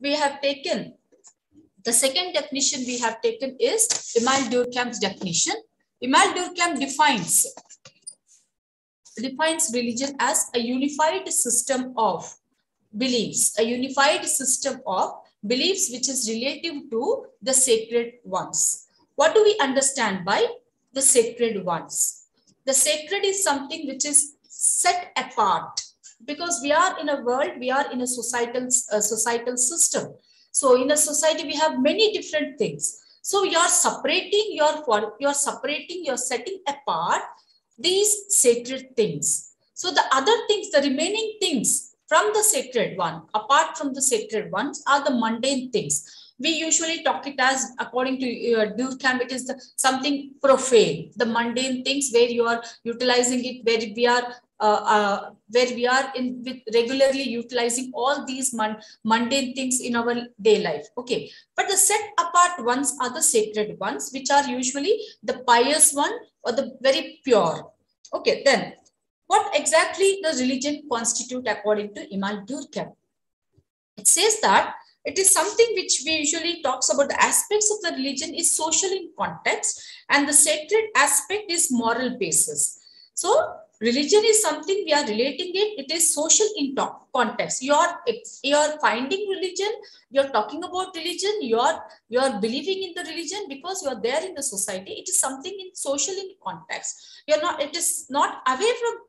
we have taken, the second definition we have taken is Emile Durkheim's definition. Emile Durkheim defines religion as a unified system of beliefs, which is relative to the sacred ones. What do we understand by the sacred ones? The sacred is something which is set apart, because we are in a world, we are in a societal system. So in a society, we have many different things. So you're separating, you're setting apart these sacred things. So the other things, the remaining things from the sacred one, apart from the sacred ones, are the mundane things. We usually talk it as, according to Durkheim, it is something profane, the mundane things where you are utilizing it, where we are regularly utilizing all these mundane things in our day life. Okay, but the set apart ones are the sacred ones, which are usually the pious one or the very pure. Okay, then what exactly does religion constitute according to Emile Durkheim? It says that it is something which we usually talks about. The aspects of the religion is social in context, and the sacred aspect is moral basis. So religion is something we are relating it. It is social in context. You are finding religion. You are talking about religion. You are believing in the religion because you are there in the society. It is something in social in context. You are not. It is not away from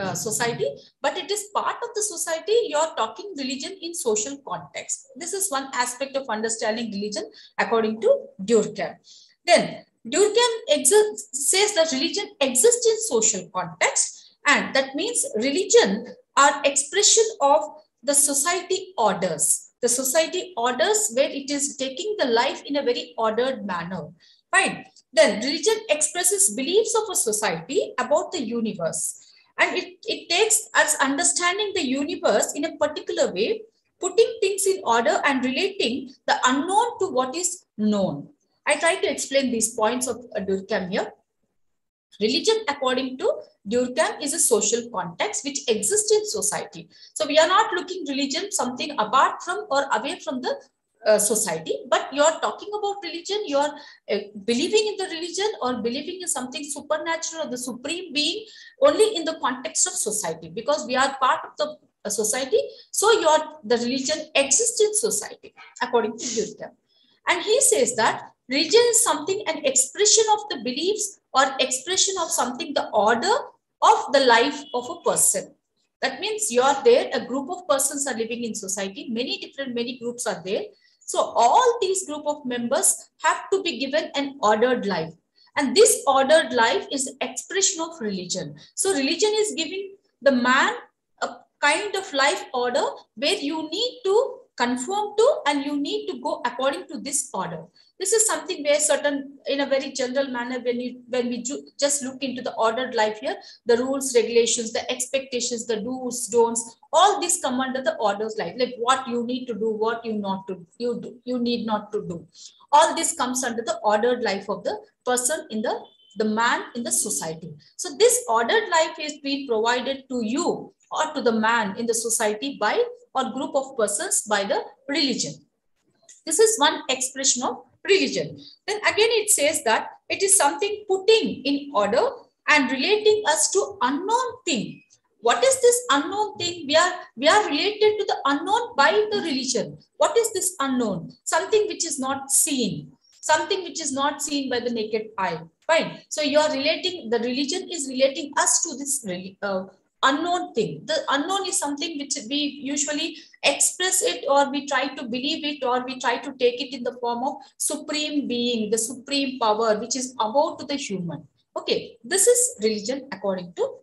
society, but it is part of the society. You're talking religion in social context. This is one aspect of understanding religion according to Durkheim. Then Durkheim says that religion exists in social context, and that means religion are expression of the society orders. The society orders where it is taking the life in a very ordered manner. Fine. Then religion expresses beliefs of a society about the universe. And it takes us understanding the universe in a particular way, putting things in order and relating the unknown to what is known. I try to explain these points of Durkheim here. Religion, according to Durkheim, is a social context which exists in society. So we are not looking religion something apart from or away from the society, but you're talking about religion, you're believing in the religion or believing in something supernatural or the supreme being only in the context of society, because we are part of the society. So the religion exists in society according to Durkheim. And he says that religion is something, an expression of the beliefs or expression of something, the order of the life of a person. That means you are there, a group of persons are living in society, many groups are there. So all these group of members have to be given an ordered life. And this ordered life is the expression of religion. So religion is giving the man a kind of life order where you need to conform to and you need to go according to this order. This is something where certain, in a very general manner, when we just look into the ordered life here, the rules, regulations, the expectations, the do's, don'ts, all these come under the ordered life, like what you need to do, what you need not to do. All this comes under the ordered life of the person in the man in the society. So this ordered life is being provided to you or to the man in the society by or group of persons by the religion. This is one expression of religion. Then again it says that it is something putting in order and relating us to unknown thing. What is this unknown thing? We are related to the unknown by the religion. What is this unknown? Something which is not seen. Something which is not seen by the naked eye. Fine. So you are relating, the religion is relating us to this unknown thing. The unknown is something which we usually express it, or we try to believe it, or we try to take it in the form of supreme being, the supreme power, which is above to the human. Okay, this is religion according to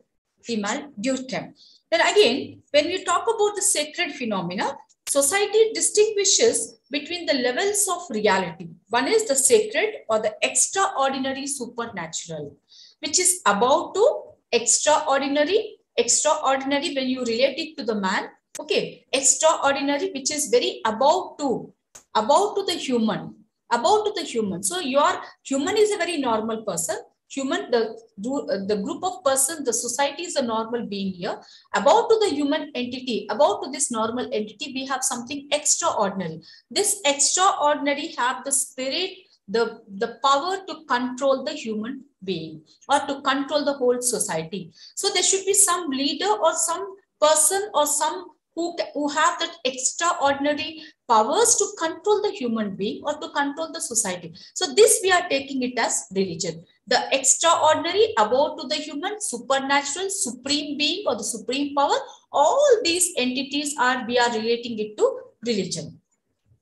Emile Durkheim. Then again, when we talk about the sacred phenomena, society distinguishes between the levels of reality. One is the sacred or the extraordinary supernatural, which is above to extraordinary. Extraordinary when you relate it to the man. Okay, extraordinary which is very above to the human. Above to the human. So your human is a very normal person. the group of person, the society is a normal being here. About to the human entity, about to this normal entity, we have something extraordinary. This extraordinary have the spirit, the power to control the human being or to control the whole society. So there should be some leader or some person or some who have that extraordinary powers to control the human being or to control the society. So this we are taking it as religion. The extraordinary, above to the human, supernatural, supreme being or the supreme power, all these entities we are relating it to religion.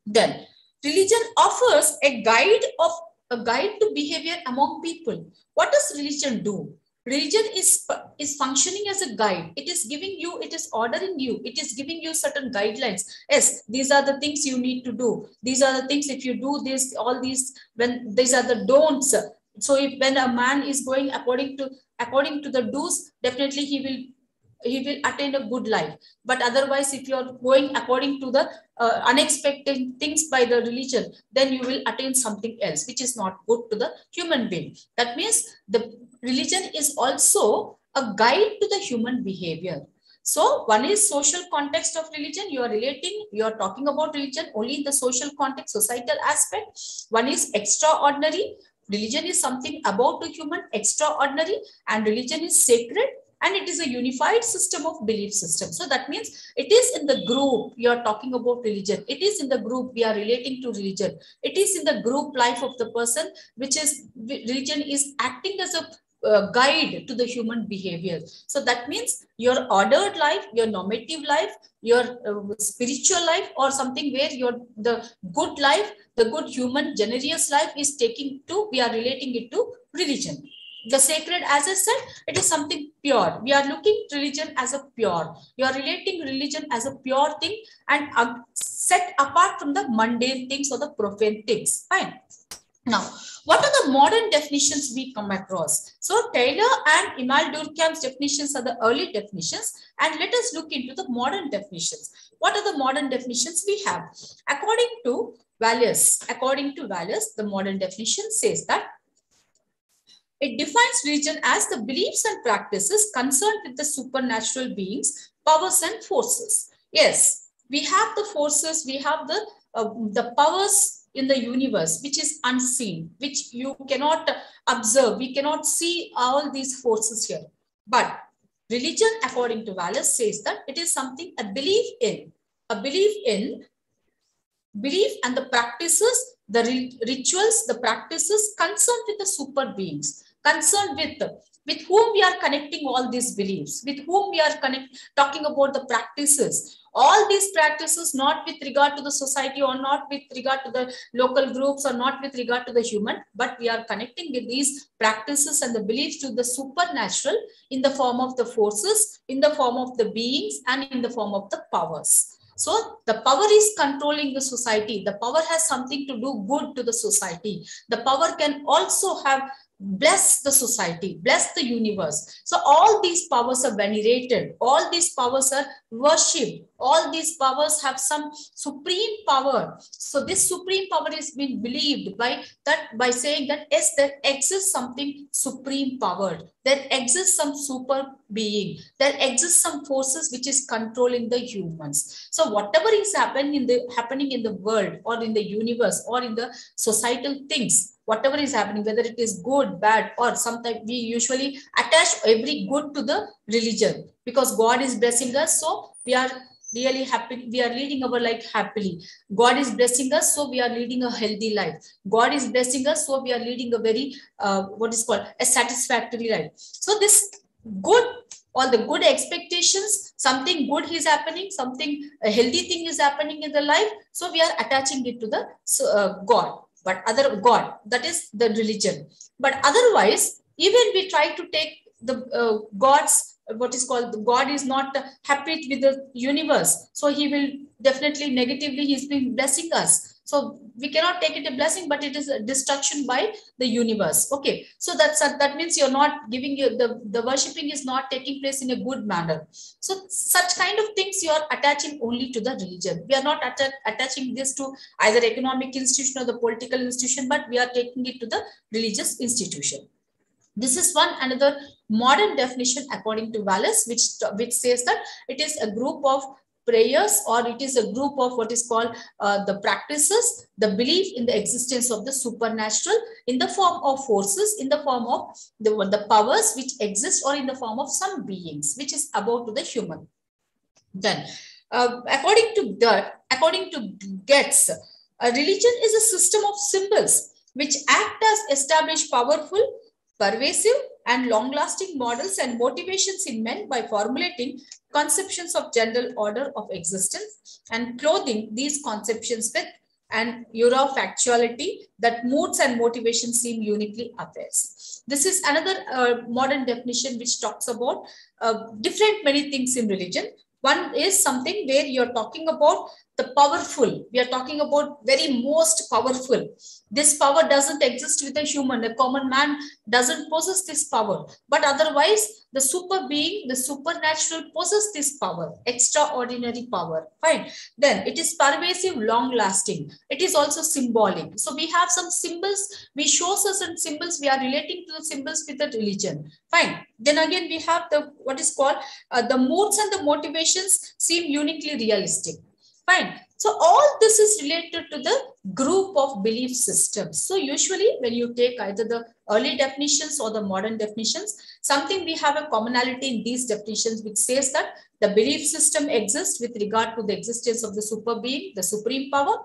Then religion offers a guide to behavior among people. What does religion do? Religion is functioning as a guide. It is giving you, it is ordering you, it is giving you certain guidelines. Yes, these are the things you need to do. These are the things, if you do this, all these, when these are the don'ts. So if when a man is going according to the do's, definitely he will attain a good life. But otherwise, if you're going according to the unexpected things by the religion, then you will attain something else, which is not good to the human being. That means the religion is also a guide to the human behavior. So one is social context of religion. You are talking about religion only in the social context, societal aspect. One is extraordinary. Religion is something about the human, extraordinary, and religion is sacred. And it is a unified system of belief system. So that means it is in the group you are talking about religion. It is in the group we are relating to religion. It is in the group life of the person, which is religion is acting as a guide to the human behavior. So that means your ordered life, your normative life, your spiritual life, or something where the good life, the good human generous life is we are relating it to religion. The sacred, as I said, it is something pure. We are looking religion as a pure. You are relating religion as a pure thing and set apart from the mundane things or the profane things. Fine. Now, what are the modern definitions we come across? So Taylor and Emile Durkheim's definitions are the early definitions, and let us look into the modern definitions. What are the modern definitions we have? According to Wallace, the modern definition says that it defines religion as the beliefs and practices concerned with the supernatural beings, powers and forces. Yes, we have the forces, we have the powers in the universe, which is unseen, which you cannot observe. We cannot see all these forces here. But religion, according to Wallace, says that it is something, a belief and the practices, the rituals, the practices concerned with the super beings, concerned with whom we are connecting all these beliefs, with whom we are talking about the practices. All these practices, not with regard to the society or not with regard to the local groups or not with regard to the human, but we are connecting with these practices and the beliefs to the supernatural in the form of the forces, in the form of the beings, and in the form of the powers. So the power is controlling the society. The power has something to do good to the society. The power can also have bless the society, bless the universe. So all these powers are venerated. All these powers are worshipped. All these powers have some supreme power. So this supreme power is being believed by saying that yes, there exists something supreme power. There exists some super being. There exists some forces which is controlling the humans. So whatever is happening in the world or in the universe or in the societal things, whatever is happening, whether it is good, bad, or sometimes we usually attach every good to the religion because God is blessing us. So we are really happy. We are leading our life happily. God is blessing us. So we are leading a healthy life. God is blessing us. So we are leading a very, a satisfactory life. So this good, all the good expectations, something good is happening, a healthy thing is happening in the life. So we are attaching it to the God. But God, that is the religion. But otherwise, even we try to take the God's, God is not happy with the universe. So he will definitely negatively, he's been blessing us. So we cannot take it a blessing, but it is a destruction by the universe. Okay. So that means you're not giving the worshipping is not taking place in a good manner. So such kind of things you are attaching only to the religion. We are not attaching this to either economic institution or the political institution, but we are taking it to the religious institution. This is one another modern definition according to Wallace, which says that it is a group of prayers, or it is a group of what is called the practices, the belief in the existence of the supernatural in the form of forces, in the form of the powers which exist, or in the form of some beings which is above to the human. Then, according to Goetz, a religion is a system of symbols which act as established, powerful, pervasive, and long-lasting models and motivations in men by formulating conceptions of general order of existence and clothing these conceptions with an aura of actuality that moods and motivations seem uniquely affairs. This is another modern definition which talks about different many things in religion. One is something where you're talking about the powerful. We are talking about very most powerful. This power doesn't exist with a human. A common man doesn't possess this power. But otherwise, the super being, the supernatural possess this power, extraordinary power. Fine. Then it is pervasive, long lasting. It is also symbolic. So we have some symbols. We show certain symbols. We are relating to the symbols with the religion. Fine. Then again, we have the what is called the moods and the motivations seem uniquely realistic. Fine. So all this is related to the group of belief systems. So usually when you take either the early definitions or the modern definitions, something we have a commonality in these definitions which says that the belief system exists with regard to the existence of the super being, the supreme power.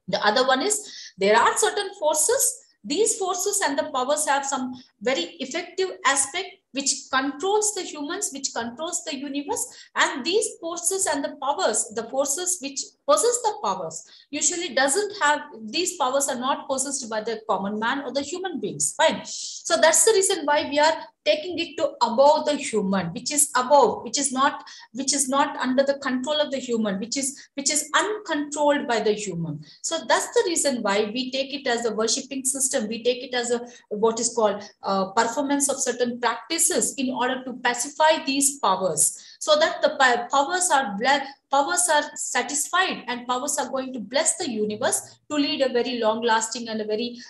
The other one is there are certain forces. These forces and the powers have some very effective aspect which controls the humans, which controls the universe, and these forces and the powers, the forces which possess the powers, usually doesn't have, these powers are not possessed by the common man or the human beings, fine. So that's the reason why we are taking it to above the human, which is above, which is not under the control of the human, which is uncontrolled by the human. So that's the reason why we take it as a worshipping system. We take it as a what is called performance of certain practices in order to pacify these powers, so that the powers are satisfied and powers are going to bless the universe to lead a very long lasting and a very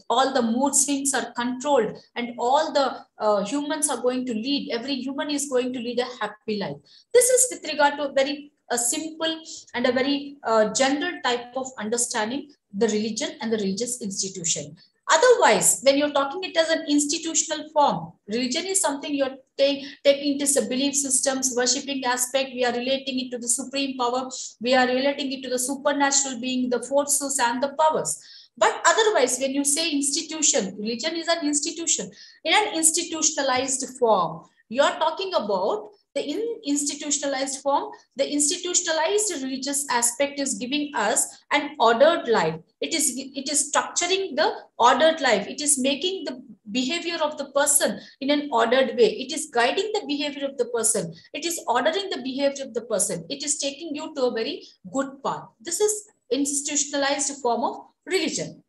all the mood swings are controlled, and all the humans are going to lead, every human is going to lead a happy life. This is with regard to a very simple and a very general type of understanding the religion and the religious institution. Otherwise, when you're talking it as an institutional form, religion is something you're taking it as a belief systems, worshipping aspect. We are relating it to the supreme power. We are relating it to the supernatural being, the forces and the powers. But otherwise, when you say institution, religion is an institution. In an institutionalized form, you're talking about the institutionalized form. The institutionalized religious aspect is giving us an ordered life. It is structuring the ordered life. It is making the behavior of the person in an ordered way. It is guiding the behavior of the person. It is ordering the behavior of the person. It is taking you to a very good path. This is institutionalized form of religion.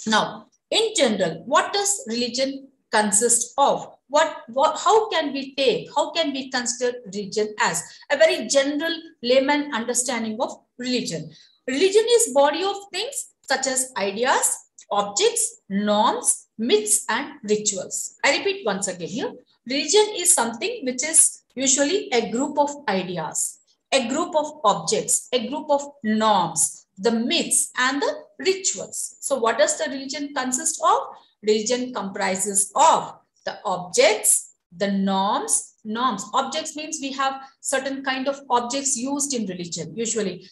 Now, in general, what does religion consist of? How can we consider religion as a very general layman understanding of religion? Religion is body of things such as ideas, objects, norms, myths, and rituals. I repeat once again here. Religion is something which is usually a group of ideas, a group of objects, a group of norms, the myths, and the rituals. So what does the religion consist of? Religion comprises of the objects, the norms. Objects means we have certain kind of objects used in religion. Usually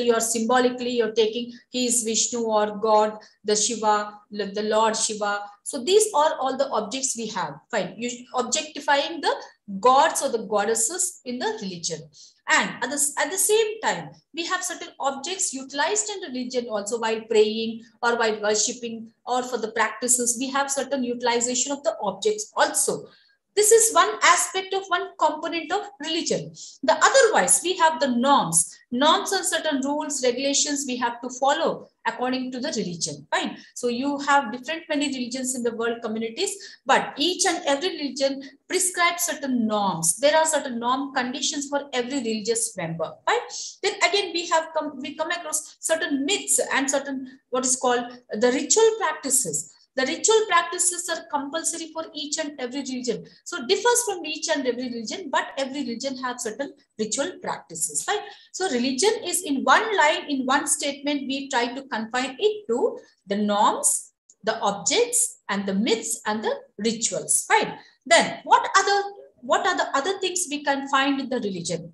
you're symbolically, you're taking he is Vishnu or God, the Shiva, the Lord Shiva. So these are all the objects we have. Fine. Objectifying the gods or the goddesses in the religion. And at the same time, we have certain objects utilized in religion also while praying or while worshipping or for the practices. We have certain utilization of the objects also. This is one aspect of one component of religion. The otherwise, we have the norms. Norms are certain rules, regulations we have to follow according to the religion. Fine. So you have different many religions in the world communities, but each and every religion prescribes certain norms. There are certain norm conditions for every religious member. Right? Then again, we come across certain myths and certain what is called the ritual practices. The ritual practices are compulsory for each and every religion. So it differs from each and every religion, but every religion has certain ritual practices, right? So religion is in one line, in one statement, we try to confine it to the norms, the objects, and the myths and the rituals, right? Then what are the other things we can find in the religion?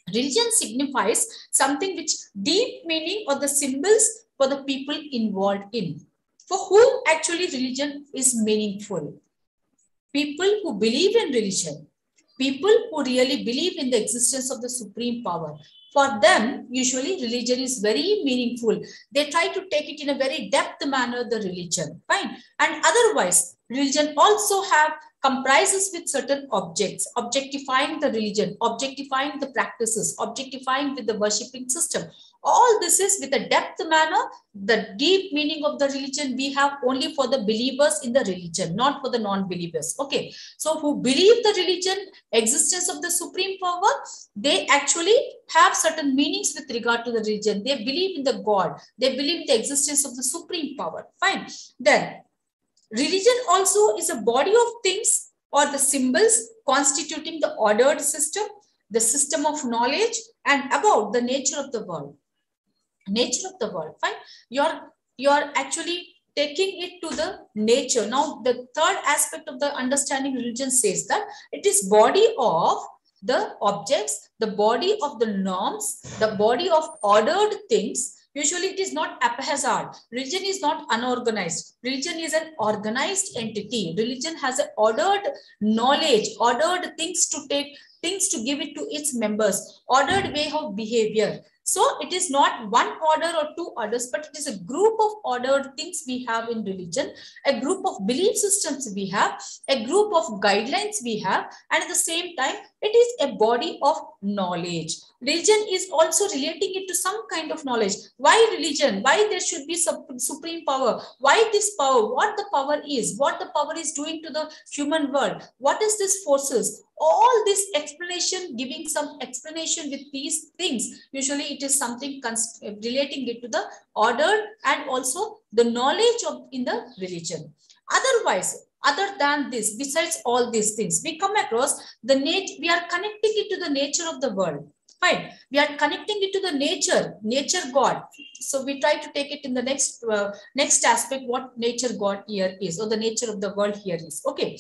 Religion signifies something which deep meaning or the symbols for the people involved in. For whom actually religion is meaningful? People who believe in religion, people who really believe in the existence of the supreme power. For them, usually religion is very meaningful. They try to take it in a very depth manner, the religion, fine. And otherwise, religion also have comprises with certain objects, objectifying the religion, objectifying the practices, objectifying with the worshipping system. All this is with a depth manner. The deep meaning of the religion we have only for the believers in the religion, not for the non-believers. Okay, so who believe the religion, existence of the supreme power, they actually have certain meanings with regard to the religion. They believe in the God. They believe in the existence of the supreme power. Fine. Then religion also is a body of things or the symbols constituting the ordered system, the system of knowledge, and about the nature of the world. Nature of the world, fine. You're actually taking it to the nature. Now, the third aspect of the understanding religion says that it is body of the objects, the body of the norms, the body of ordered things. Usually it is not haphazard. Religion is not unorganized. Religion is an organized entity. Religion has an ordered knowledge, ordered things to take, things to give it to its members, ordered way of behavior. So it is not one order or two orders, but it is a group of ordered things we have in religion, a group of belief systems we have, a group of guidelines we have, and at the same time, it is a body of knowledge. Religion is also relating it to some kind of knowledge. Why religion? Why there should be supreme power? Why this power? What the power is? What the power is doing to the human world? What is this forces? All this explanation, giving some explanation with these things. Usually it is something relating it to the order and also the knowledge of in the religion. Otherwise, other than this, besides all these things, we come across the nature. We are connecting it to the nature of the world. Fine. We are connecting it to the nature God. So we try to take it in the next aspect, what nature God here is, or the nature of the world here is. Okay.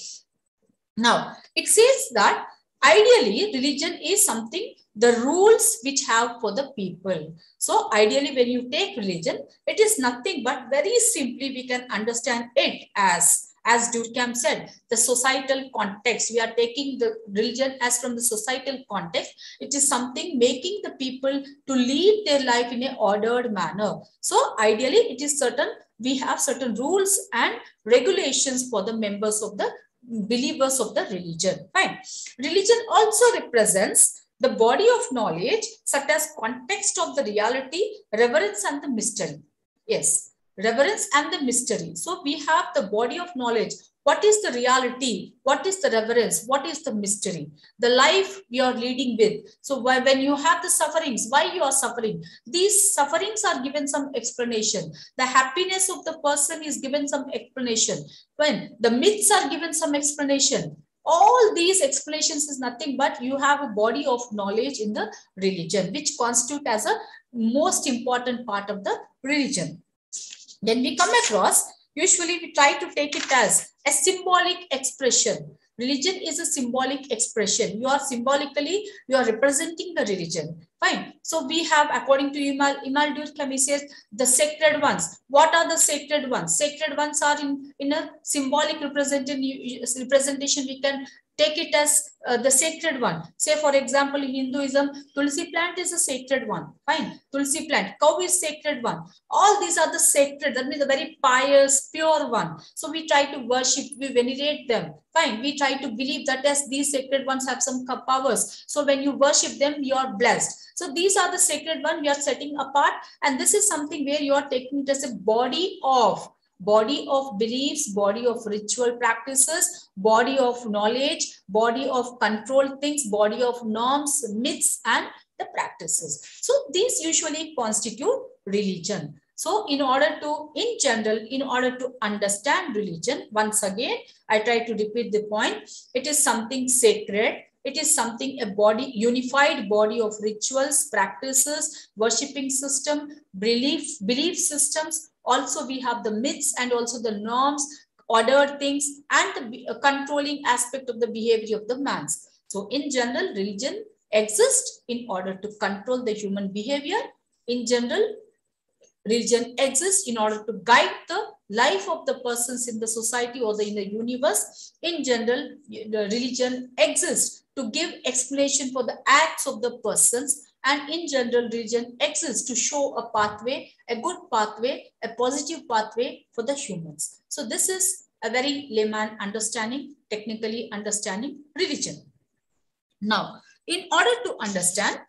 Now, it says that ideally religion is something, the rules which have for the people. So ideally when you take religion, it is nothing but very simply we can understand it as Durkheim said, the societal context. We are taking the religion as from the societal context. It is something making the people to lead their life in an ordered manner. So ideally it is certain, we have certain rules and regulations for the members of the believers of the religion. Fine. Religion also represents the body of knowledge, such as context of the reality, reverence and the mystery. Yes, reverence and the mystery. So we have the body of knowledge. What is the reality? What is the reverence? What is the mystery? The life you are leading with. So when you have the sufferings, why you are suffering? These sufferings are given some explanation. The happiness of the person is given some explanation. When the myths are given some explanation. All these explanations is nothing but you have a body of knowledge in the religion, which constitute as a most important part of the religion. Then we come across, usually we try to take it as a symbolic expression. Religion is a symbolic expression. You are representing the religion. Fine. So we have, according to Immanuel Durkheim, he says the sacred ones. What are the sacred ones? Sacred ones are in a symbolic representation. We can take it as the sacred one. Say, for example, in Hinduism, Tulsi plant is a sacred one. Fine. Tulsi plant. Cow is sacred one. All these are the sacred. That means the very pious, pure one. So we try to worship, we venerate them. Fine. We try to believe that as these sacred ones have some powers. So when you worship them, you are blessed. So these are the sacred one we are setting apart. And this is something where you are taking it as a body of beliefs, body of ritual practices, body of knowledge, body of control things, body of norms, myths, and the practices. So these usually constitute religion. So in order to understand religion, once again, I try to repeat the point. It is something sacred. It is something, a body, unified body of rituals, practices, worshipping system, belief systems. Also, we have the myths and also the norms, ordered things, and the controlling aspect of the behavior of the man's. So in general, religion exists in order to control the human behavior. In general, religion exists in order to guide the life of the persons in the society or in the universe. In general, the religion exists to give explanation for the acts of the persons. And in general, religion exists to show a pathway, a good pathway, a positive pathway for the humans. So this is a very layman understanding, technically understanding religion. Now, in order to understand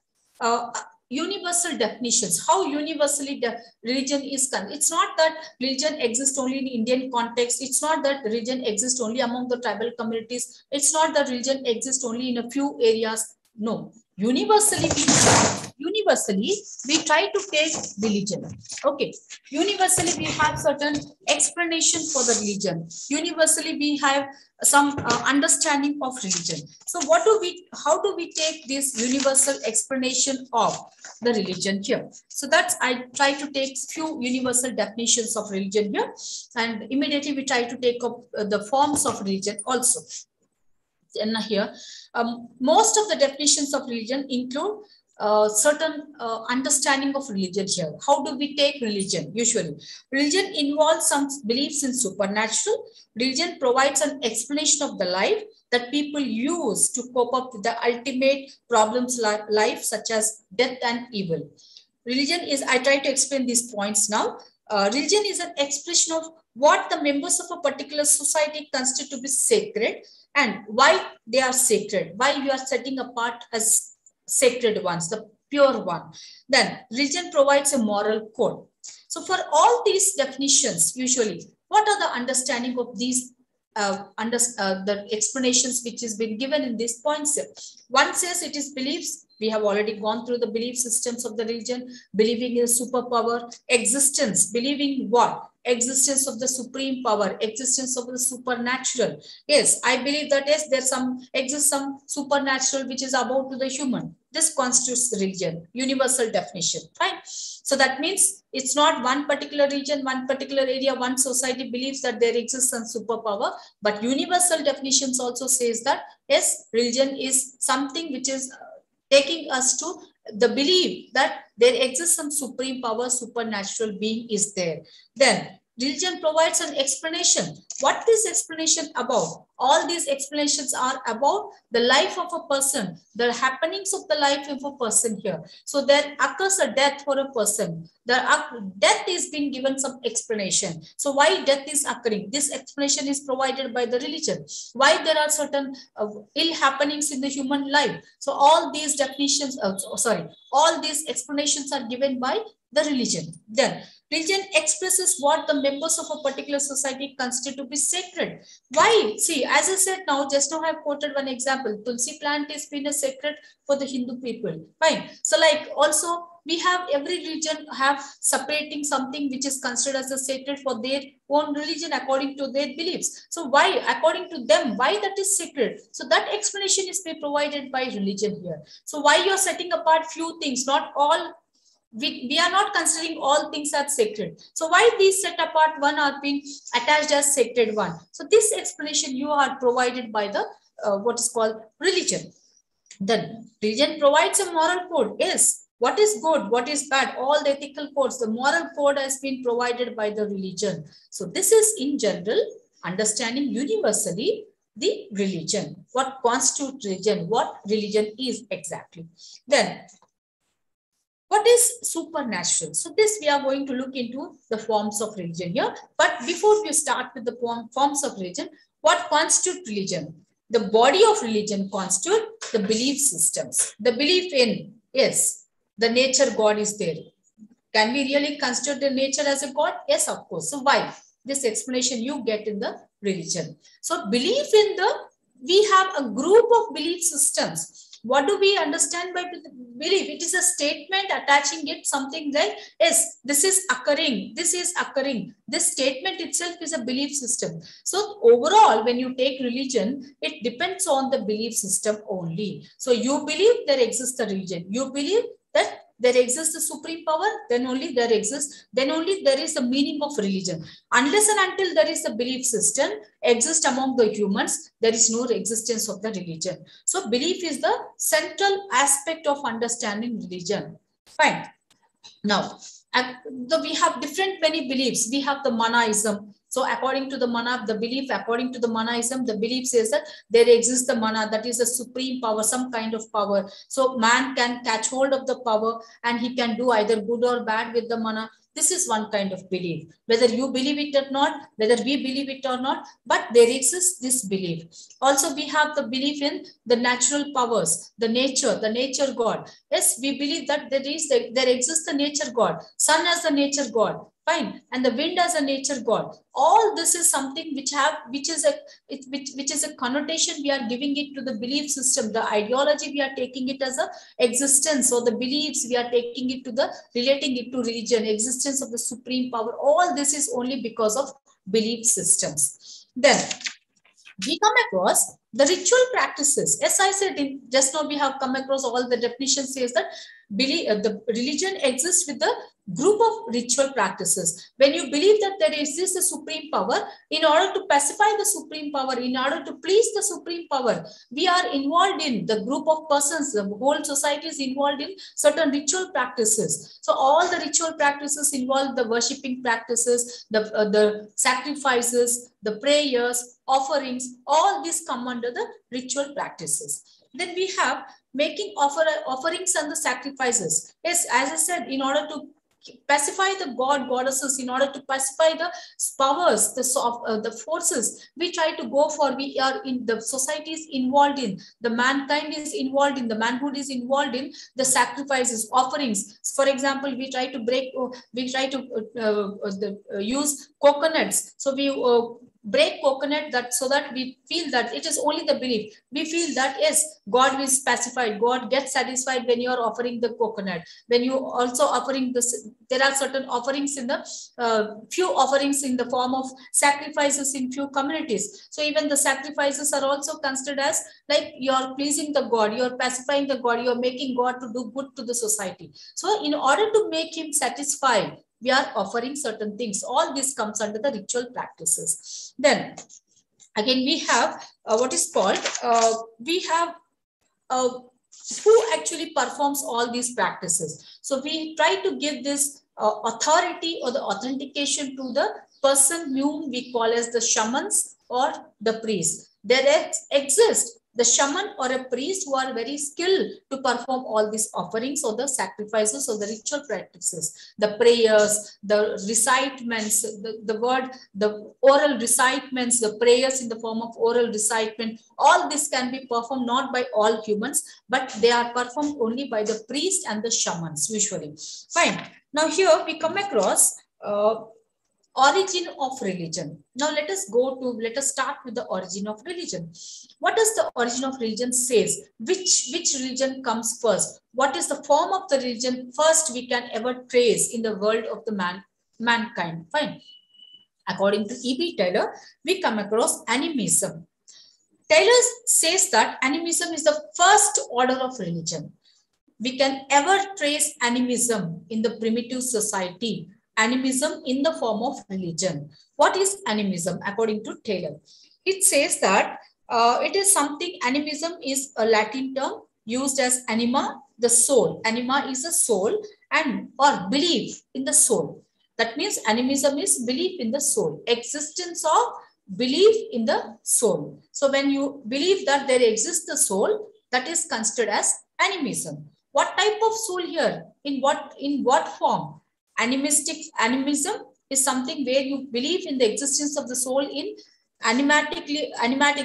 universal definitions, how universally religion is done. It's not that religion exists only in Indian context. It's not that religion exists only among the tribal communities. It's not that religion exists only in a few areas. No, universally we try to take religion. Okay, universally we have certain explanation for the religion. Universally we have some understanding of religion. So how do we take this universal explanation of the religion here? So that's, I try to take few universal definitions of religion here, and immediately we try to take up the forms of religion also. And here, most of the definitions of religion include certain understanding of religion here. How do we take religion? Usually, religion involves some beliefs in supernatural. Religion provides an explanation of the life that people use to cope up with the ultimate problems like life, such as death and evil. Religion is, I try to explain these points now. Religion is an expression of what the members of a particular society consider to be sacred and why they are sacred, why you are setting apart as sacred ones, the pure one. Then religion provides a moral code. So for all these definitions, usually, what are the understanding of these the explanations which has been given in these points? One says it is beliefs. We have already gone through the belief systems of the religion. Believing in superpower, existence, believing what? Existence of the supreme power, existence of the supernatural. Yes, I believe that yes, there's exists some supernatural which is above to the human. This constitutes religion, universal definition, fine. So that means it's not one particular region, one particular area, one society believes that there exists some superpower, but universal definitions also says that yes, religion is something which is taking us to the belief that there exists some supreme power, supernatural being is there. Then religion provides an explanation. What is explanation about? All these explanations are about the life of a person, the happenings of the life of a person here. So there occurs a death for a person. The death is being given some explanation. So why death is occurring? This explanation is provided by the religion. Why there are certain ill happenings in the human life. So all these definitions, all these explanations are given by the religion. Then religion expresses what the members of a particular society consider to be sacred. Why? See, as I said now, just now I have quoted one example. Tulsi plant has been a sacred for the Hindu people. Fine. So like also we have every religion have separating something which is considered as a sacred for their own religion according to their beliefs. So why, according to them, why that is sacred? So that explanation is being provided by religion here. So why you're setting apart few things, not all. We are not considering all things as sacred. So why these set apart one are being attached as sacred one? So this explanation you are provided by the what is called religion. Then religion provides a moral code. Yes, what is good, what is bad, all the ethical codes, the moral code has been provided by the religion. So this is in general understanding universally the religion. What constitutes religion? What religion is exactly? Then what is supernatural? So this we are going to look into the forms of religion here. But before we start with the forms of religion, what constitutes religion? The body of religion constitutes the belief systems. The belief in, yes, the nature God is there. Can we really consider the nature as a God? Yes, of course. So why? This explanation you get in the religion. So belief in the, we have a group of belief systems. What do we understand by belief? It is a statement attaching it something like, yes, this is occurring, this is occurring. This statement itself is a belief system. So overall, when you take religion, it depends on the belief system only. So you believe there exists a religion. You believe that there exists a supreme power, then only there is a meaning of religion. Unless and until there is a belief system exist among the humans, there is no existence of the religion. So belief is the central aspect of understanding religion. Fine. Now, we have different many beliefs. We have the Manaism. So according to the Mana, the belief, according to the Manaism, the belief says that there exists the Mana, that is a supreme power, some kind of power. So man can catch hold of the power and he can do either good or bad with the Mana. This is one kind of belief. Whether you believe it or not, whether we believe it or not, but there exists this belief. Also, we have the belief in the natural powers, the nature God. Yes, we believe that there exists the nature God, sun as the nature God. Fine, and the wind as a nature God. All this is something which is a connotation we are giving it to the belief system. The ideology we are taking it as a existence, or the beliefs we are taking it to the relating it to religion, existence of the supreme power. All this is only because of belief systems. Then we come across the ritual practices. As I said, just now we have come across all the definition says that the religion exists with the group of ritual practices. When you believe that there exists a supreme power, in order to pacify the supreme power, in order to please the supreme power, we are involved in the group of persons, the whole society is involved in certain ritual practices. So all the ritual practices involve the worshipping practices, the sacrifices, the prayers, offerings, all these come under the ritual practices. Then we have making offerings and the sacrifices. Yes, as I said, in order to pacify the goddesses, in order to pacify the powers, the forces, we try to go for, we are in, the society is involved in, the mankind is involved in, the manhood is involved in the sacrifices, offerings. For example, we try to use coconuts. So we break coconut, that so that we feel that it is only the belief. We feel that yes, God is pacified, God gets satisfied when you are offering the coconut. When you also offering this, there are certain offerings in the few offerings in the form of sacrifices in few communities. So even the sacrifices are also considered as like you are pleasing the God, you are pacifying the God, you are making God to do good to the society. So in order to make him satisfied, we are offering certain things. All this comes under the ritual practices. Then again, we have what is called, we have who actually performs all these practices. So we try to give this authority or the authentication to the person whom we call as the shamans or the priests. There exists the shaman or a priest who are very skilled to perform all these offerings or the sacrifices or the ritual practices, the prayers, the recitements, the oral recitements, the prayers in the form of oral recitement. All this can be performed not by all humans, but they are performed only by the priest and the shamans usually. Fine. Now here we come across origin of religion. Now let us start with the origin of religion. What does the origin of religion says? Which religion comes first? What is the form of the religion first we can ever trace in the world of the mankind? Fine. According to E.B. Taylor, we come across animism. Taylor says that animism is the first order of religion. We can ever trace animism in the primitive society. Animism in the form of religion. What is animism according to Taylor? It says that it is something, animism is a Latin term used as anima, the soul. Anima is a soul, and or belief in the soul. That means animism is belief in the soul, existence of belief in the soul. So when you believe that there exists the soul, that is considered as animism. What type of soul here? In what form? Animism is something where you believe in the existence of the soul in animatic,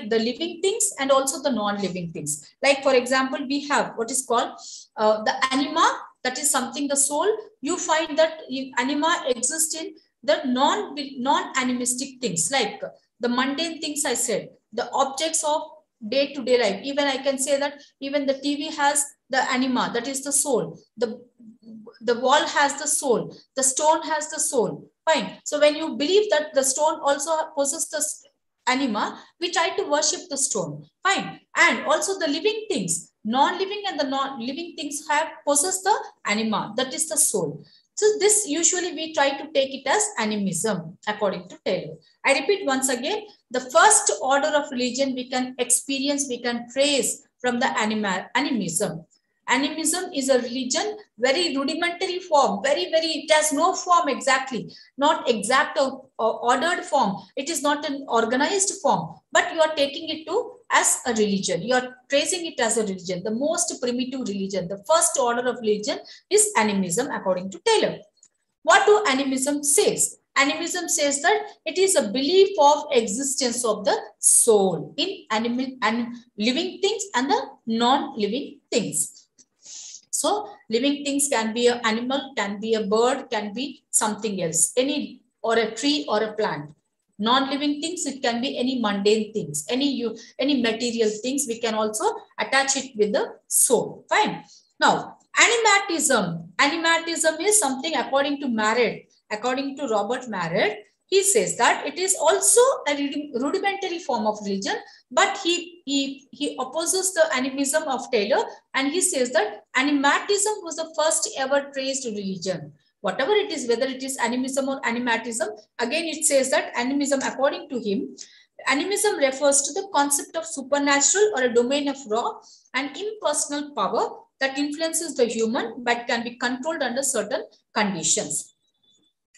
the living things and also the non-living things. Like for example, we have what is called the anima, that is something, the soul. You find that anima exists in the non-animistic things, like the mundane things I said, the objects of day-to-day life. Even I can say that even the TV has the anima, that is the soul. The wall has the soul. The stone has the soul. Fine. So when you believe that the stone also possesses the anima, we try to worship the stone. Fine. And also the living things, non-living and the non-living things have possess the anima, that is the soul. So this usually we try to take it as animism according to Taylor. I repeat once again, the first order of religion we can experience, we can trace from the animism. Animism is a religion, very rudimentary form, it has no form exactly, not exact or ordered form. It is not an organized form, but you are taking it to as a religion. You are tracing it as a religion, the most primitive religion. The first order of religion is animism according to Taylor. What do animism says? Animism says that it is a belief of existence of the soul in animal and living things and the non-living things. So living things can be an animal, can be a bird, can be something else, any or a tree or a plant. Non-living things, it can be any mundane things, any material things. We can also attach it with the soul. Fine. Now, animatism. Animatism is something according to Marett, according to Robert Marett. He says that it is also a rudimentary form of religion, but he opposes the animism of Taylor, and he says that animatism was the first ever traced religion. Whatever it is, whether it is animism or animatism, again it says that animism, according to him, animism refers to the concept of supernatural or a domain of raw and impersonal power that influences the human but can be controlled under certain conditions.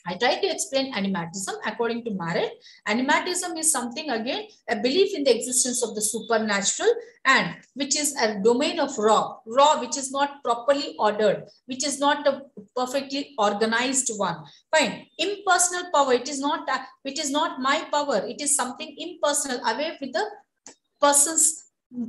I try to explain animatism according to Marett. Animatism is something, again, a belief in the existence of the supernatural, and which is a domain of raw, which is not properly ordered, which is not a perfectly organized one. Fine. Impersonal power, it is not my power. It is something impersonal, away with the person's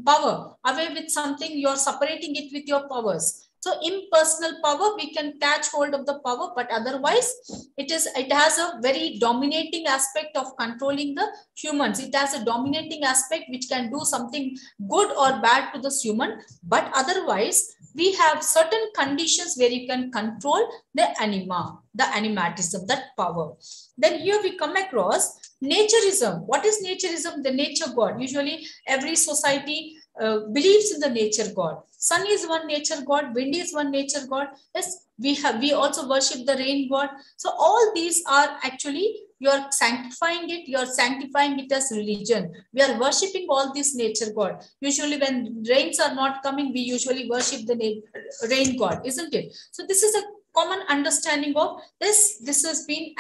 power, away with something, you're separating it with your powers. So impersonal power, we can catch hold of the power, but otherwise it has a very dominating aspect of controlling the humans. It has a dominating aspect which can do something good or bad to this human, but otherwise we have certain conditions where you can control the anima, the animatism, that power. Then here we come across naturism. What is naturism? The nature god. Usually every society believes in the nature god. Sun is one nature god, wind is one nature god. Yes, we also worship the rain god. So all these are actually, you are sanctifying it, as religion. We are worshipping all these nature god. Usually when rains are not coming, we usually worship the rain god, isn't it? So this is a common understanding of this. This has been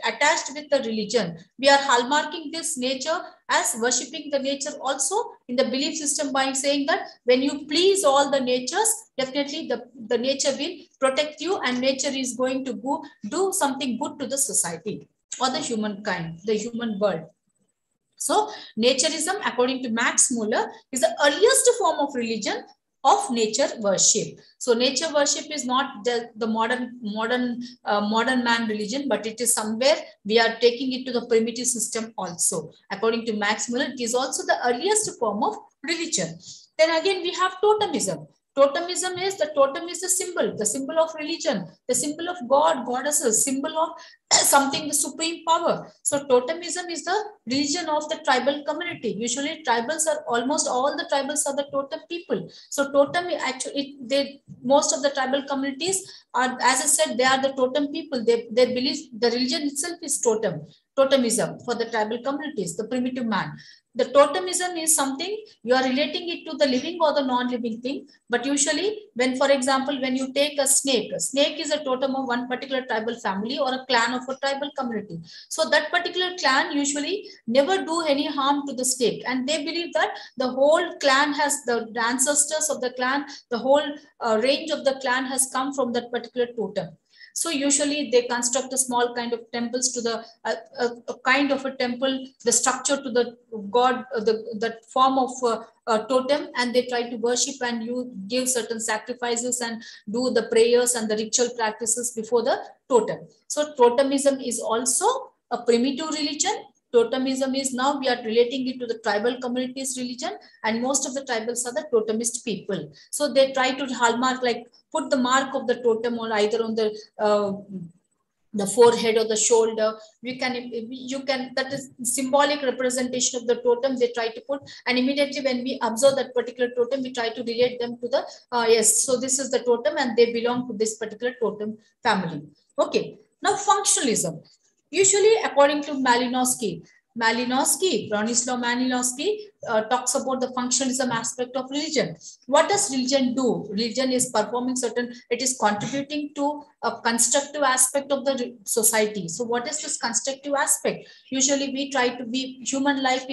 attached with the religion. We are hallmarking this nature as worshipping the nature also in the belief system by saying that when you please all the natures, definitely the nature will protect you, and nature is going to do something good to the society or the humankind, the human world. So naturism, according to Max Muller, is the earliest form of religion of nature worship. So nature worship is not the modern man religion, but it is somewhere we are taking it to the primitive system also. According to Max Muller, it is also the earliest form of religion. Then again, we have totemism. Totemism is the symbol of religion, the symbol of God, goddesses, symbol of something, the supreme power. So totemism is the religion of the tribal community. Usually tribals are, almost all the tribals are the totem people. So totem, actually, most of the tribal communities are, as I said, they are the totem people. They believe the religion itself is totemism for the tribal communities, the primitive man. The totemism is something you are relating it to the living or the non-living thing. But usually when, for example, when you take a snake is a totem of one particular tribal family or a clan of a tribal community. So that particular clan usually never do any harm to the snake. And they believe that the whole clan has, the ancestors of the clan, the whole range of the clan has come from that particular totem. So usually they construct a small kind of temples to the a kind of a temple, the structure to the god, the form of totem, and they try to worship, and you give certain sacrifices and do the prayers and the ritual practices before the totem. So totemism is also a primitive religion. Totemism is now we are relating it to the tribal communities religion, and most of the tribals are the totemist people. So they try to hallmark, like put the mark of the totem or either on the forehead or the shoulder. You can, that is symbolic representation of the totem they try to put, and immediately when we observe that particular totem, we try to relate them to the yes, so this is the totem and they belong to this particular totem family. Okay, now functionalism. Usually according to Bronislaw Malinowski talks about the functionalism aspect of religion. What does religion do? Religion is performing certain, it is contributing to a constructive aspect of the society. So what is this constructive aspect? Usually we try to be, human life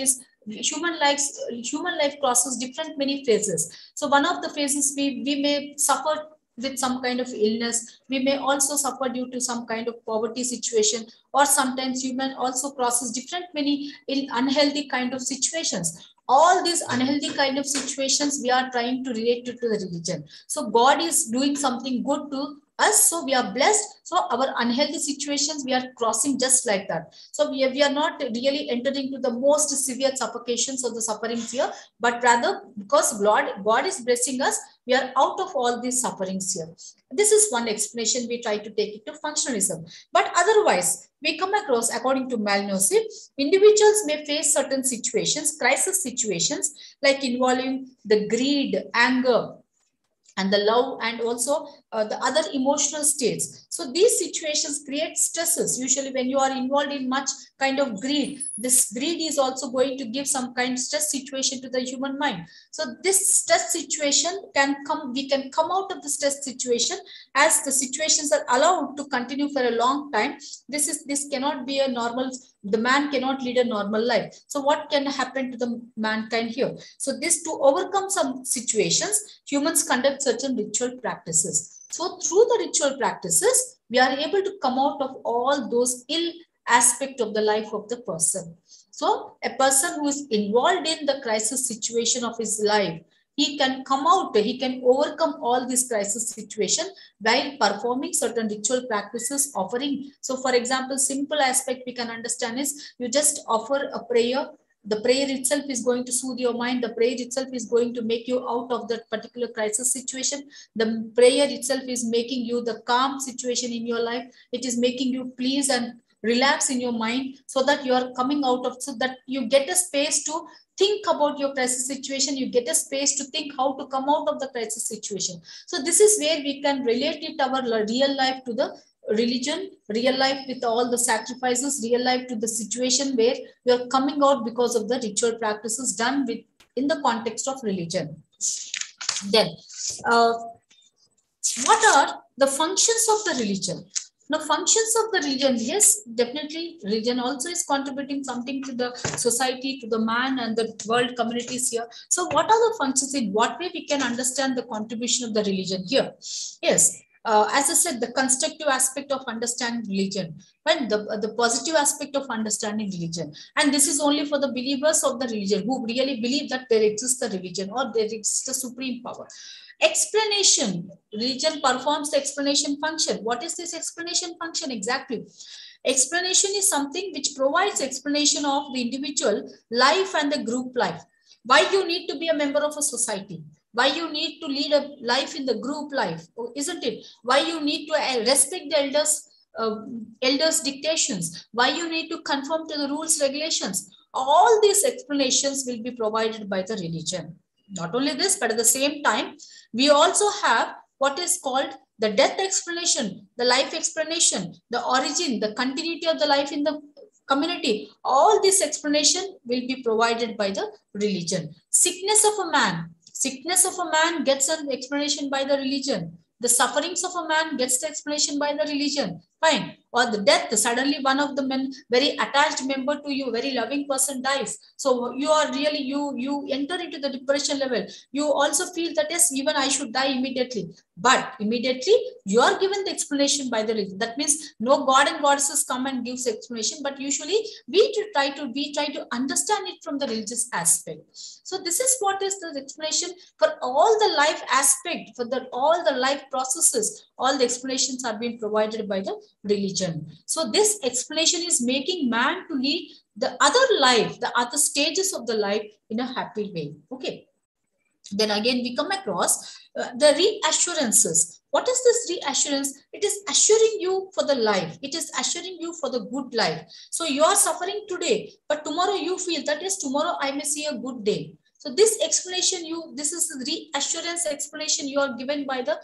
crosses different many phases. So one of the phases we may suffer with some kind of illness. We may also suffer due to some kind of poverty situation, or sometimes human also crosses different many unhealthy kind of situations. All these unhealthy kind of situations we are trying to relate to the religion. So God is doing something good to us, so we are blessed. So our unhealthy situations we are crossing just like that. So we are not really entering to the most severe suffocations or the sufferings here, but rather because God is blessing us, we are out of all these sufferings here. This is one explanation we try to take it to functionalism. But otherwise, we come across, according to Malinowski, individuals may face certain situations, crisis situations, like involving the greed, anger, and the love, and also the other emotional states. So these situations create stresses. Usually when you are involved in much kind of greed, this greed is also going to give some kind of stress situation to the human mind. So this stress situation can come, we can come out of the stress situation as the situations are allowed to continue for a long time. This cannot be a normal, the man cannot lead a normal life. So what can happen to the mankind here? So this, to overcome some situations, humans conduct certain ritual practices. So through the ritual practices, we are able to come out of all those ill aspects of the life of the person. So a person who is involved in the crisis situation of his life, he can come out, he can overcome all these crisis situation while performing certain ritual practices, offering. So for example, simple aspect we can understand is, you just offer a prayer. The prayer itself is going to soothe your mind. The prayer itself is going to make you out of that particular crisis situation. The prayer itself is making you the calm situation in your life. It is making you please and relax in your mind, so that you are coming out of, so that you get a space to think about your crisis situation. You get a space to think how to come out of the crisis situation. So this is where we can relate it, our real life to the religion, real life with all the sacrifices, real life to the situation where we are coming out because of the ritual practices done with in the context of religion. Then what are the functions of the religion? Now, functions of the religion, yes, definitely religion also is contributing something to the society, to the man and the world communities here. So what are the functions? In what way we can understand the contribution of the religion here? Yes, as I said, the constructive aspect of understanding religion, and the positive aspect of understanding religion. And this is only for the believers of the religion who really believe that there exists a religion or there exists a supreme power. Explanation. Religion performs the explanation function. What is this explanation function exactly? Explanation is something which provides explanation of the individual life and the group life. Why you need to be a member of a society? Why you need to lead a life in the group life, isn't it? Why you need to respect the elders' dictations? Why you need to conform to the rules, regulations? All these explanations will be provided by the religion. Not only this, but at the same time, we also have what is called the death explanation, the life explanation, the origin, the continuity of the life in the community. All this explanation will be provided by the religion. Sickness of a man gets an explanation by the religion. The sufferings of a man gets the explanation by the religion. Fine. Or the death, suddenly one of the men, very attached member to you, very loving person dies. So you are really, you enter into the depression level. You also feel that yes, even I should die immediately. But immediately you are given the explanation by the religion. That means no god and goddesses come and gives explanation, but usually we try to understand it from the religious aspect. So this is what is the explanation for all the life aspect, for all the life processes. All the explanations are being provided by the religion. religion. So this explanation is making man to lead the other life, the other stages of the life in a happy way. Okay. Then again, we come across the reassurances. What is this reassurance? It is assuring you for the life. It is assuring you for the good life. So you are suffering today, but tomorrow you feel that yes, tomorrow I may see a good day. So this explanation, this is the reassurance explanation you are given by the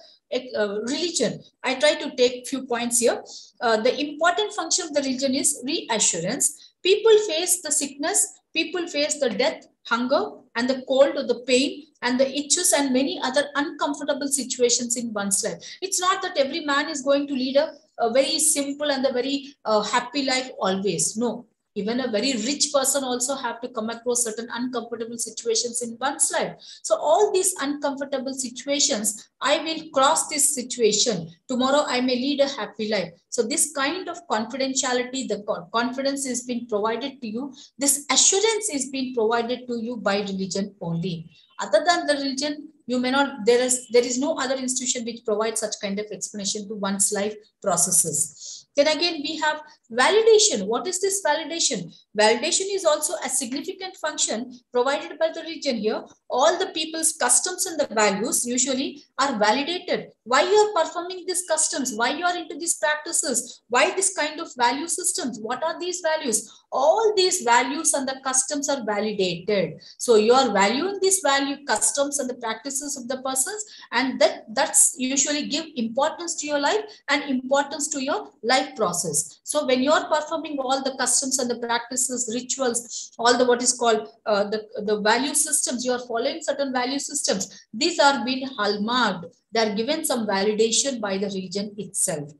religion. I try to take few points here. The important function of the religion is reassurance. People face the sickness, people face the death, hunger, and the cold or the pain and the itches and many other uncomfortable situations in one's life. It's not that every man is going to lead a very simple and a very happy life always. No. Even a very rich person also have to come across certain uncomfortable situations in one's life. So all these uncomfortable situations, I will cross this situation. Tomorrow I may lead a happy life. So this kind of confidentiality, the confidence is being provided to you. This assurance is being provided to you by religion only. Other than the religion, you may not, there is no other institution which provides such kind of explanation to one's life processes. Then again, we have validation. What is this validation? Validation is also a significant function provided by the religion here. All the people's customs and the values usually are validated. Why you are performing these customs? Why you are into these practices? Why this kind of value systems? What are these values? All these values and the customs are validated. So you are valuing these value customs and the practices of the persons, and that's usually give importance to your life and importance to your life process. So when you are performing all the customs and the practices, rituals, all the what is called the value systems, you are following certain value systems. These are being hallmarked. They are given some validation by the religion itself.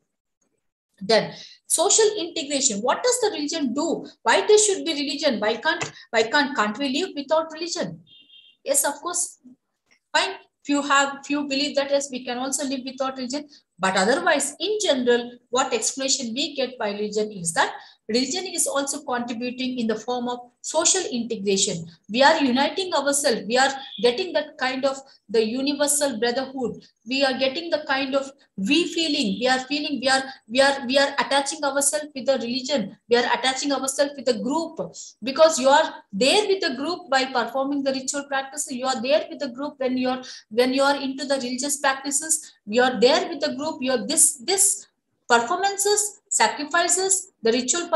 Then social integration. What does the religion do? Why there should be religion? Why can't we live without religion? Yes, of course. Fine. Few believe that yes, we can also live without religion. But otherwise, in general, what explanation we get by religion is that religion is also contributing in the form of social integration. We are uniting ourselves. We are getting that kind of the universal brotherhood. We are getting the kind of feeling. We are attaching ourselves with the religion. We are attaching ourselves with the group, because you are there with the group while performing the ritual practices. You are there with the group when you are into the religious practices. You are there with the group. You are this performances, sacrifices, the ritual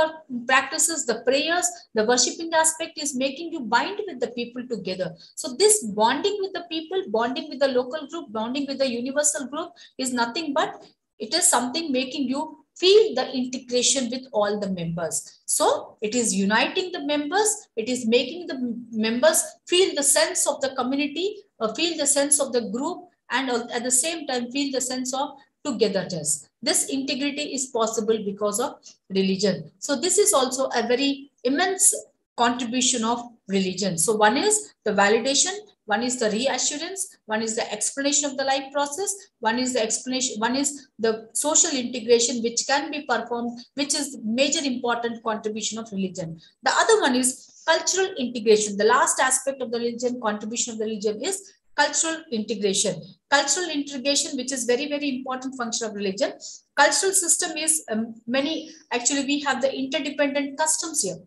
practices, the prayers, the worshipping aspect is making you bind with the people together. So this bonding with the people, bonding with the local group, bonding with the universal group is nothing but it is something making you feel the integration with all the members. So it is uniting the members. It is making the members feel the sense of the community, feel the sense of the group, and at the same time feel the sense of togetherness. This integrity is possible because of religion. So this is also a very immense contribution of religion. So one is the validation, one is the reassurance, one is the explanation of the life process, one is the explanation, one is the social integration which can be performed, which is major important contribution of religion. The other one is cultural integration. The last aspect of the religion, contribution of the religion, is cultural integration. Cultural integration, which is very, very important function of religion. Cultural system is actually we have the interdependent customs here.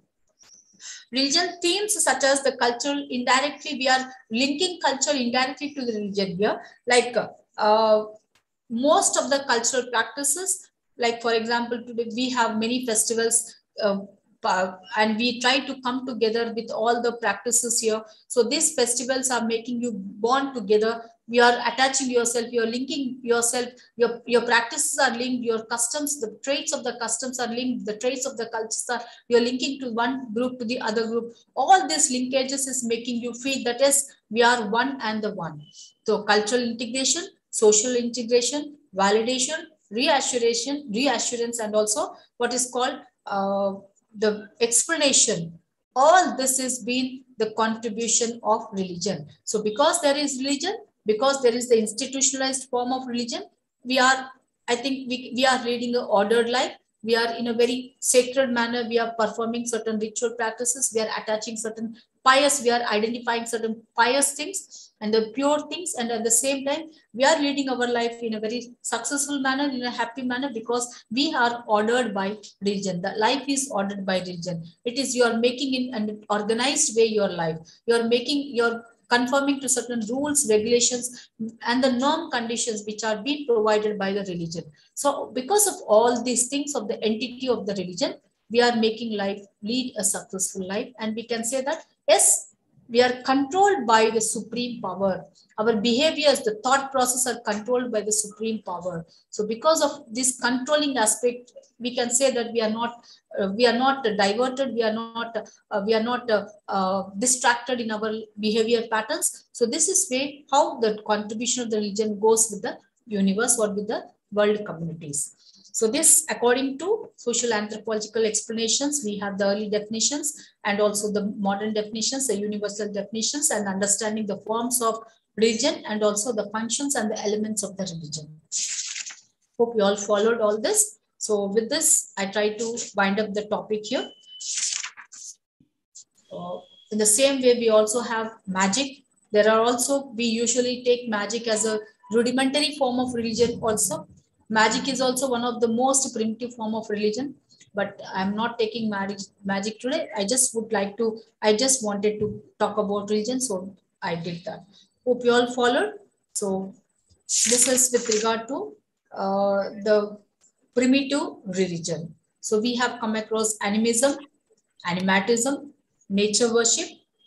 Religion themes such as the cultural, indirectly we are linking culture indirectly to the religion here. Like most of the cultural practices, like for example, today we have many festivals and we try to come together with all the practices here. So these festivals are making you bond together. You are attaching yourself, you're linking yourself, your practices are linked, your customs, the traits of the customs are linked, the traits of the cultures are, you're linking to one group to the other group. All these linkages is making you feel that yes, we are one and the one. So cultural integration, social integration, validation, reassurance, and also what is called the explanation. All this is been the contribution of religion. So because there is religion, because there is the institutionalized form of religion, I think we are leading an ordered life. We are in a very sacred manner. We are performing certain ritual practices. We are attaching certain pious, we are identifying certain pious things and the pure things, and at the same time we are leading our life in a very successful manner, in a happy manner, because we are ordered by religion. The life is ordered by religion. It is you are making in an organized way your life. You're conforming to certain rules, regulations, and the norm conditions which are being provided by the religion. So because of all these things of the entity of the religion, we are making life lead a successful life. And we can say that, yes, we are controlled by the supreme power. Our behaviors, the thought process are controlled by the supreme power. So because of this controlling aspect, we can say that we are not diverted, we are not distracted in our behavior patterns. So this is way how the contribution of the religion goes with the universe or with the world communities. So this, according to social anthropological explanations, we have the early definitions and also the modern definitions, the universal definitions, and understanding the forms of religion and also the functions and the elements of the religion. Hope you all followed all this. So with this, I try to wind up the topic here. In the same way, we also have magic. There are also, we usually take magic as a rudimentary form of religion also. Magic is also one of the most primitive form of religion, but I'm not taking magic today. I just wanted to talk about religion, so I did that. Hope you all followed. So this is with regard to the primitive religion. So we have come across animism, animatism, nature worship,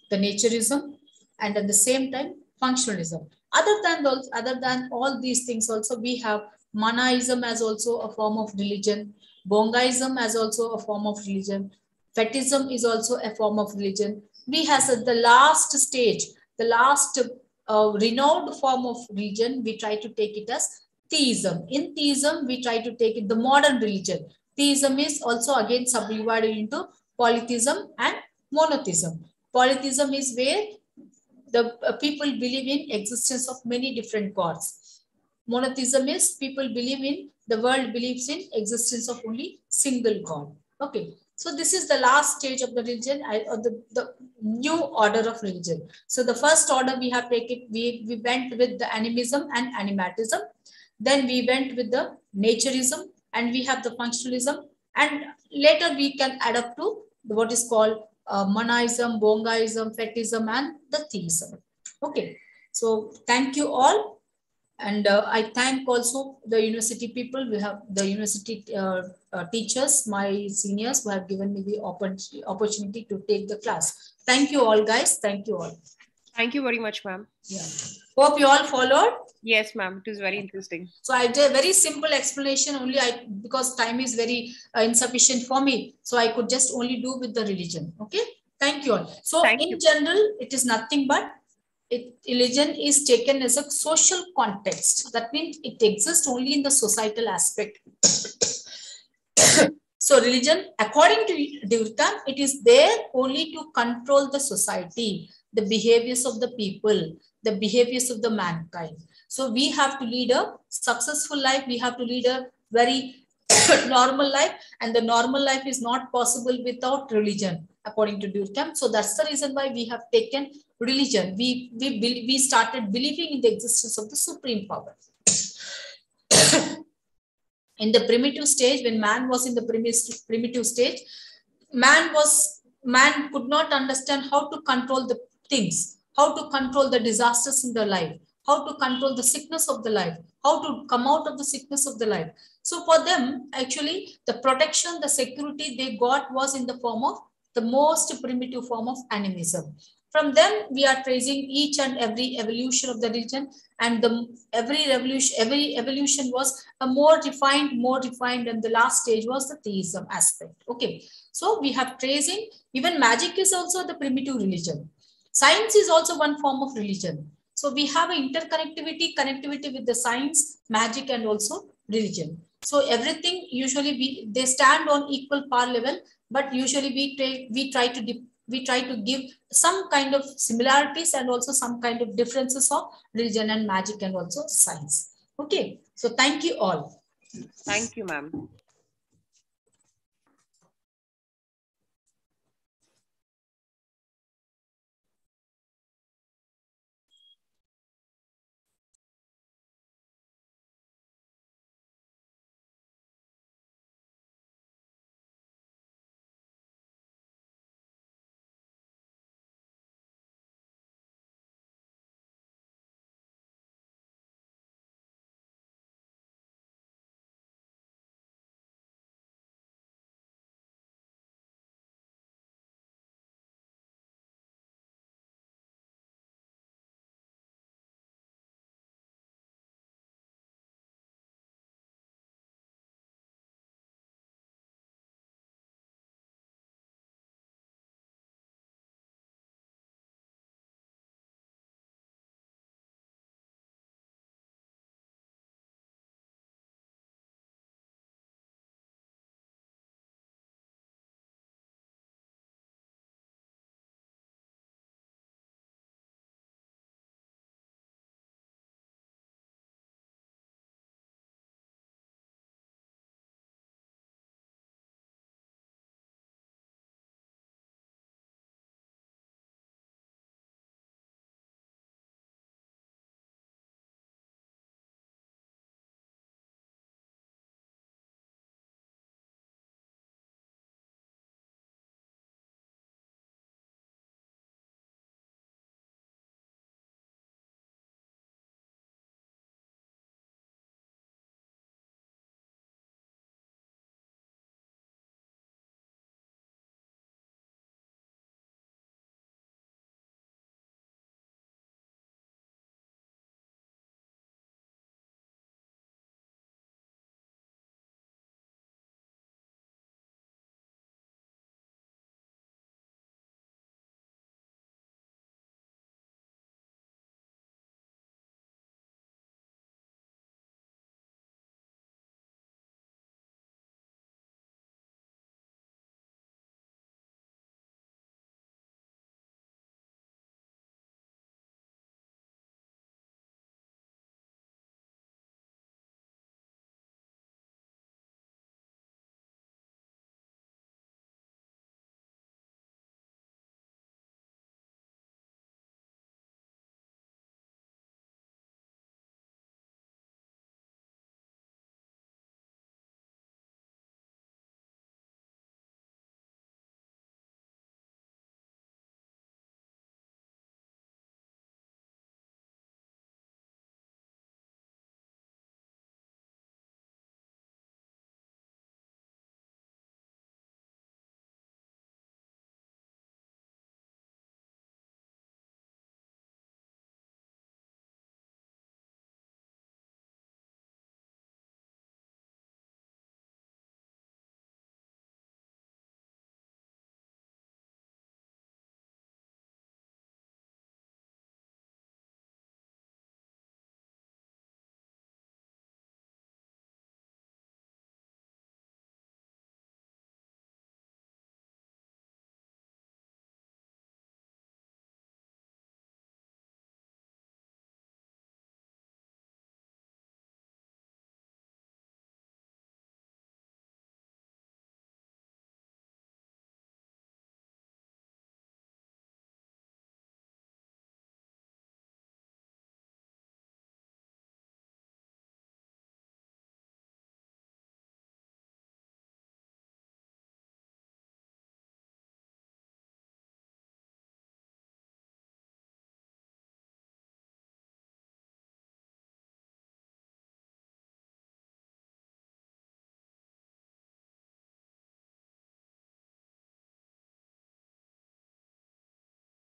the naturism, and at the same time functionalism. Other than all these things, also we have Manaism as also a form of religion, Bongaism as also a form of religion, Fetism is also a form of religion. We have at the last stage, the last renowned form of religion, we try to take it as theism. In theism, we try to take it the modern religion. Theism is also again subdivided into polytheism and monotheism. Polytheism is where the people believe in existence of many different gods. Monotheism is people believe in, the world believes in existence of only single God. Okay. So this is the last stage of the religion, or the new order of religion. So the first order we have taken, we went with the animism and animatism. Then we went with the naturism, and we have the functionalism. And later we can add up to what is called Monaism, Bongaism, Fetism, and the theism. Okay. So thank you all. And I thank also the university people. We have the university teachers, my seniors, who have given me the opportunity to take the class. Thank you all, guys. Thank you all. Thank you very much, ma'am. Yeah. Hope you all followed. Yes, ma'am. It is very interesting. So I did a very simple explanation only, because time is very insufficient for me. So I could just only do with the religion. Okay. Thank you all. So in general, it is nothing but religion is taken as a social context. That means it exists only in the societal aspect. So religion, according to Durkheim, it is there only to control the society, the behaviors of the people, the behaviors of the mankind. So we have to lead a successful life. We have to lead a very normal life, and the normal life is not possible without religion, according to Durkheim. So that's the reason why we have taken religion. We started believing in the existence of the supreme power. In the primitive stage, when man was in the primitive stage, man could not understand how to control the things, how to control the disasters in the life, how to control the sickness of the life, how to come out of the sickness of the life. So for them, actually, the protection, the security they got was in the form of the most primitive form of animism. From them, we are tracing each and every evolution of the religion, and every evolution was a more refined, and the last stage was the theism aspect. Okay, so we have tracing. Even magic is also the primitive religion. Science is also one form of religion. So we have an connectivity with the science, magic, and also religion. So everything usually they stand on equal par level, but usually we try to give some kind of similarities and also some kind of differences of religion and magic and also science. Okay, so thank you all. Thank you, ma'am.